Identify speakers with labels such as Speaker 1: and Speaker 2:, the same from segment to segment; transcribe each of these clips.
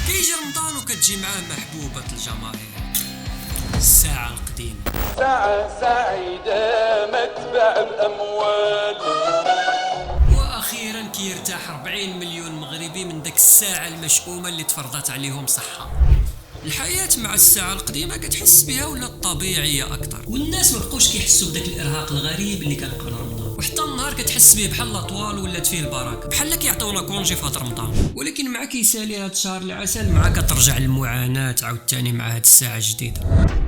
Speaker 1: كيجي رمضان وكتجي معاه محبوبة الجماهير، الساعة القديمة،
Speaker 2: ساعة سعيدة متبع الأموال.
Speaker 1: وأخيرا كيرتاح 40 مليون مغربي من داك الساعة المشؤومة اللي تفرضت عليهم صحة. الحياة مع الساعة القديمة كتحس بها ولا طبيعية أكثر، والناس مبقوش كيحسوا بداك الإرهاق الغريب اللي كان قبل رمضان، وحتى النهار كتحس به بحال الأطوال ولات فيه البركة، بحال كيعطيونا كونجي في هاد رمضان. ولكن مع كيسالي هاد شهر العسل مع كترجع المعاناة عاوتاني مع هاد الساعة الجديدة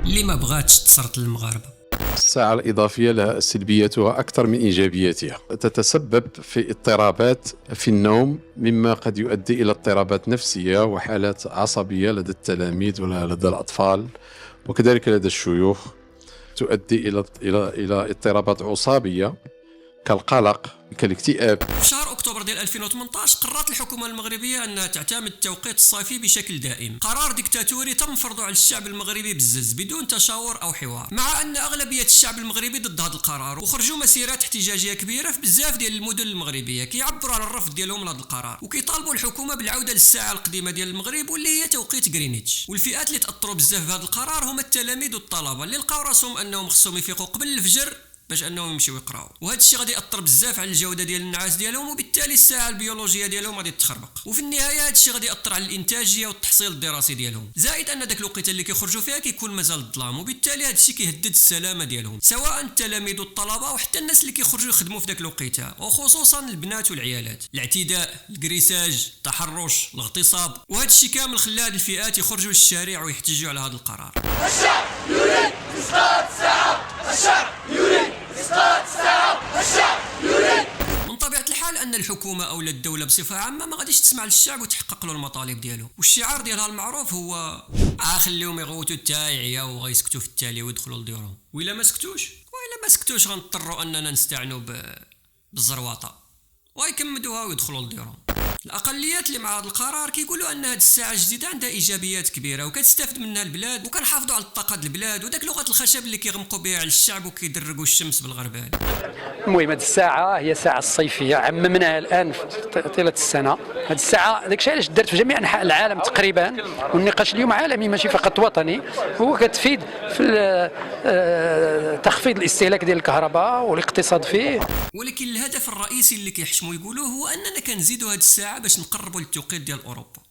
Speaker 1: اللي ما بغاتش تسرط للمغاربة.
Speaker 3: الساعة الإضافية لها سلبياتها أكثر من إيجابياتها. تتسبب في اضطرابات في النوم، مما قد يؤدي إلى اضطرابات نفسية وحالات عصبية لدى التلاميذ ولدى الأطفال، وكذلك لدى الشيوخ. تؤدي إلى اضطرابات عصابية كالقلق، كالاكتئاب.
Speaker 1: في شهر أكتوبر ديال 2018 قررت الحكومة المغربية أنها تعتمد التوقيت الصيفي بشكل دائم، قرار ديكتاتوري تم فرضه على الشعب المغربي بالزز بدون تشاور أو حوار، مع أن أغلبية الشعب المغربي ضد هذا القرار، وخرجوا مسيرات احتجاجية كبيرة في بزاف ديال المدن المغربية كيعبروا على الرفض ديالهم لهذا القرار، وكيطالبوا الحكومة بالعودة للساعة القديمة ديال المغرب واللي هي توقيت غرينتش. والفئات اللي تأثروا بزاف بهذا القرار هما التلاميذ والطلبة اللي لقاو راسهم أنهم خصهم يفيقوا قبل الفجر باش انهم يمشيو يقراو، وهذا الشيء غادي ياثر بزاف على الجوده ديال النعاس ديالهم، وبالتالي الساعه البيولوجيه ديالهم غادي تخربق، وفي النهايه هذا الشيء غادي ياثر على الانتاجيه والتحصيل الدراسي ديالهم، زائد ان داك الوقيته اللي كيخرجوا فيها كيكون مازال الظلام، وبالتالي هذا الشيء كيهدد السلامه ديالهم، سواء التلاميذ والطلبه وحتى الناس اللي كيخرجوا يخدموا في داك الوقيته، وخصوصا البنات والعيالات. الاعتداء، الكريساج، التحرش، الاغتصاب، وهذا الشيء كامل خلى هذه الفئات يخرجوا للشارع ويحتجوا على هذا القرار.
Speaker 2: الشعب يريد إسقاط الساعة، الشعب يريد إسقاط الساعة، الشعب يريد.
Speaker 1: من طبيعة الحال أن الحكومة أو الدولة بصفة عامة ما غاديش تسمع للشعب وتحقق له المطالب ديالو، والشعار ديالها المعروف هو خليهم يغوتوا التايعية وغيسكتوا في التالي ويدخلوا لديورهم، وإلا ما سكتوش غنضطروا أننا نستعنوا بالزرواطة ويكمدوها ويدخلوا لديورهم. الأقليات اللي مع هذا القرار كيقولوا أن هذه الساعة الجديدة عندها إيجابيات كبيرة وكتستافد منها البلاد، وكنحافظوا على الطاقة ديال البلاد وداك لغة الخشب اللي كيغمقوا بها على الشعب وكيدرقوا الشمس بالغربال.
Speaker 4: المهم هذه الساعة هي الساعة الصيفية عممناها الآن في طيلة السنة. هذه الساعة داكشي علاش دارت في جميع أنحاء العالم تقريبا، والنقاش اليوم عالمي ماشي فقط وطني، هو كتفيد في تخفيض الاستهلاك ديال الكهرباء والاقتصاد فيه.
Speaker 1: ولكن الهدف الرئيسي اللي كيحشموا يقولوه هو أننا كنزيدوا هذه الساعة باش نقربوا للتوقيت ديال أوروبا،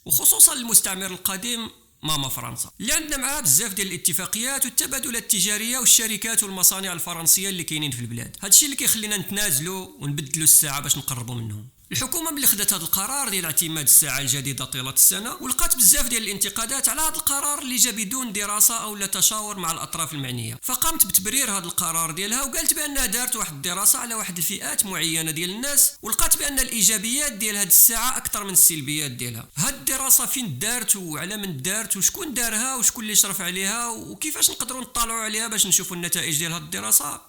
Speaker 1: وخصوصا المستعمر القديم ماما فرنسا اللي عندنا معها بزاف ديال الاتفاقيات والتبادلات التجاريه والشركات والمصانع الفرنسيه اللي كاينين في البلاد. هادشي اللي كيخلينا نتنازلوا ونبدلوا الساعه باش نقربوا منهم. الحكومه ملي خدات هذا القرار ديال اعتماد الساعه الجديده طيله السنه، ولقات بزاف ديال الانتقادات على هذا القرار اللي جا بدون دراسه او لا تشاور مع الاطراف المعنيه، فقامت بتبرير هذا القرار ديالها وقالت بانها دارت واحد الدراسه على واحد الفئات معينه ديال الناس، ولقات بان الايجابيات ديال هذه الساعه اكثر من السلبيات ديالها. هاد الدراسه فين دارت وعلى من دارت وشكون دارها وشكون اللي شرف عليها وكيفاش نقدروا نطلعوا عليها باش نشوفوا النتائج ديال هاد الدراسه؟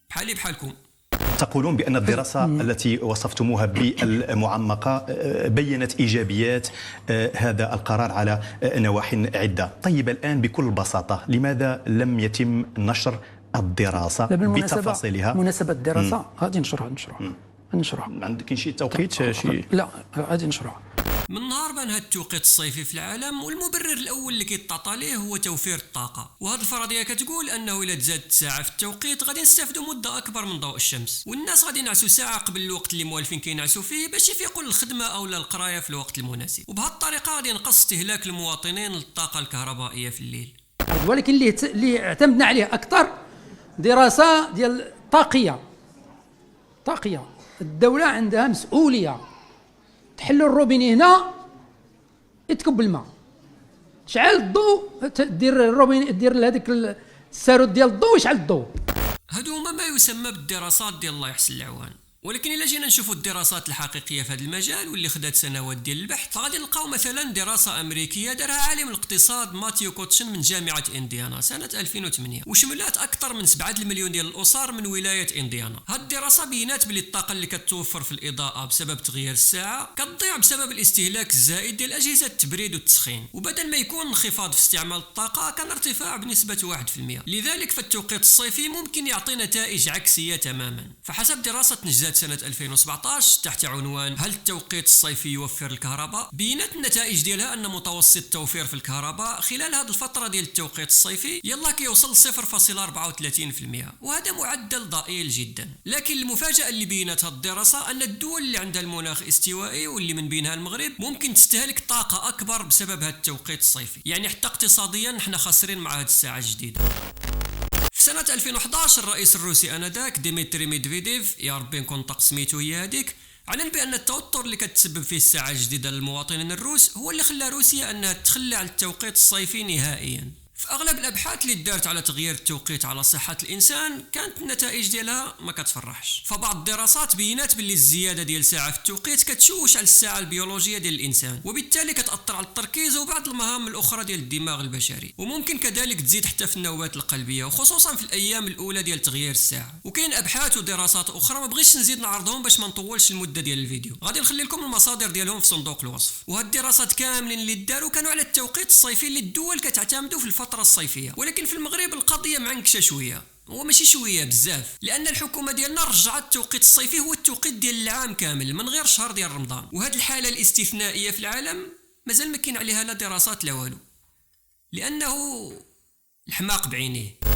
Speaker 1: بحالكم
Speaker 5: تقولون بأن الدراسة التي وصفتموها بالمعمقة بيّنت إيجابيات هذا القرار على نواحٍ عدة. طيب الآن بكل بساطة لماذا لم يتم نشر الدراسة بتفاصيلها؟
Speaker 4: مناسبة الدراسة غادي نشرها.
Speaker 5: عندك شي توقيت شي؟
Speaker 4: لا غادي نشرها.
Speaker 1: من نهار بان هذا التوقيت الصيفي في العالم، والمبرر الاول اللي كيتعطى ليه هو توفير الطاقه، وهذه الفرضيه كتقول انه الا تزادت ساعه في التوقيت غادي نستافدوا مده اكبر من ضوء الشمس، والناس غادي ينعسوا ساعه قبل الوقت اللي موالفين كينعسوا فيه باش يفيقوا للخدمه او للقرايه في الوقت المناسب، وبهذه الطريقه غادي ينقص استهلاك المواطنين للطاقه الكهربائيه في الليل.
Speaker 6: ولكن اللي اعتمدنا عليه اكثر دراسه ديال طاقيه. الدوله عندها مسؤوليه، تحلوا الروبيني هنا يتكب الماء، تشعل الضوء، دير الروبيني، دير لهذاك الساروت ديال الضوء يشعل الضوء.
Speaker 1: هادو هما ما يسمى بالدراسات ديال الله يحسن العوان. ولكن الا جينا نشوفوا الدراسات الحقيقيه في هذا المجال واللي خدات سنوات ديال البحث، فغادي نلقاو مثلا دراسه امريكيه دارها عالم الاقتصاد ماتيو كوتشن من جامعه انديانا سنه 2008، وشملات اكثر من 7 مليون ديال الاسر من ولايه انديانا. هاد الدراسه بينات بلي الطاقه اللي كتوفر في الاضاءه بسبب تغيير الساعه كتضيع بسبب الاستهلاك الزائد ديال اجهزه التبريد والتسخين، وبدل ما يكون انخفاض في استعمال الطاقه كان ارتفاع بنسبه 1%. لذلك فالتوقيت الصيفي ممكن يعطي نتائج عكسيه تماما. فحسب دراسه نجزة أجازات سنة 2017 تحت عنوان هل التوقيت الصيفي يوفر الكهرباء؟ بينت النتائج ديالها أن متوسط التوفير في الكهرباء خلال هذه الفترة ديال التوقيت الصيفي يلا كيوصل 0.34%، وهذا معدل ضئيل جدا. لكن المفاجأة اللي بينتها الدراسة أن الدول اللي عندها المناخ استوائي واللي من بينها المغرب ممكن تستهلك طاقة أكبر بسبب هذا التوقيت الصيفي، يعني حتى اقتصاديا نحن خاسرين مع هذه الساعة الجديدة. في سنة 2011 الرئيس الروسي آنذاك ديمتري ميدفيديف، يا ربي نكون نطق سميتو هي هذيك، اعلن بأن التوتر اللي كتسبب فيه الساعة الجديدة للمواطنين الروس هو اللي خلى روسيا أنها تخلى على التوقيت الصيفي نهائيا. في أغلب الأبحاث اللي دارت على تغيير التوقيت على صحة الإنسان كانت النتائج ديالها ما كتفرحش. فبعض الدراسات بينات باللي الزيادة ديال ساعة في التوقيت كتشوش على الساعة البيولوجية ديال الإنسان، وبالتالي كتأثر على التركيز وبعض المهام الأخرى ديال الدماغ البشري، وممكن كذلك تزيد حتى في النوبات القلبية وخصوصا في الأيام الأولى ديال تغيير الساعة. وكاين أبحاث ودراسات أخرى ما بغيتش نزيد نعرضهم باش ما نطولش المدة ديال الفيديو، غادي نخلي لكم المصادر ديالهم في صندوق الوصف. وهاد الدراسات كاملين اللي داروا كانوا على التوقيت الصيفي اللي الدول كتعتمدوا في الفترة الصيفية، ولكن في المغرب القضية معنكشة شوية، هو ماشي شويه بزاف، لان الحكومه ديالنا رجعت التوقيت الصيفي هو التوقيت ديال العام كامل من غير شهر ديال رمضان. وهذه الحاله الاستثنائيه في العالم مازال ما كاين عليها لا دراسات لا والو، لانه الحماق بعينيه.